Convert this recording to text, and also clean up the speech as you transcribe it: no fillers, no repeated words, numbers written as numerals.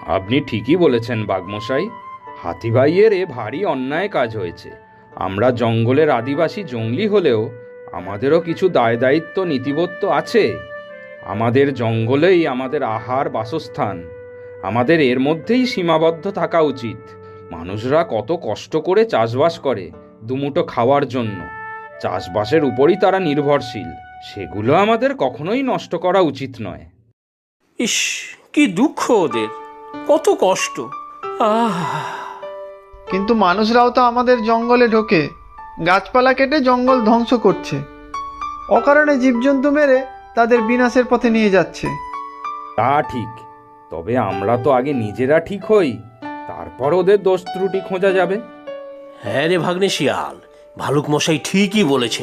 আপনি ঠিকই বলেছেন বাঘমশাই, হাতিভাইয়ের এ ভারী অন্যায় কাজ হয়েছে। আমরা জঙ্গলের আদিবাসী জঙ্গলি হলেও আমাদেরও কিছু দায় দায়িত্ব নীতিবোধ তো আছে। আমাদের জঙ্গলেই আমাদের আহার বাসস্থান, আমাদের এর মধ্যেই সীমাবদ্ধ থাকা উচিত। মানুষরা কত কষ্ট করে চাষবাস করে দুমুঠো খাওয়ার জন্য, চাষবাসের উপরই তারা নির্ভরশীল। সেগুলো আমাদের কখনোই নষ্ট করা উচিত নয়। ইস, কি দুঃখ ওদের, কত কষ্ট। আহ, কিন্তু মানুষরাও তো আমাদের জঙ্গলে ঢোকে, গাছপালা কেটে জঙ্গল ধ্বংস করছে, অকারণে জীবজন্তু মেরে তাদের বিনাশের পথে নিয়ে যাচ্ছে। তা ঠিক, তবে আমরা তো আগে নিজেরা ঠিক হই, তারপর ওদের দোষ ত্রুটি খোঁজা যাবে। হ্যাঁ রে ভাগ্নে শিয়াল, ভালুক মশাই ঠিকই বলেছে।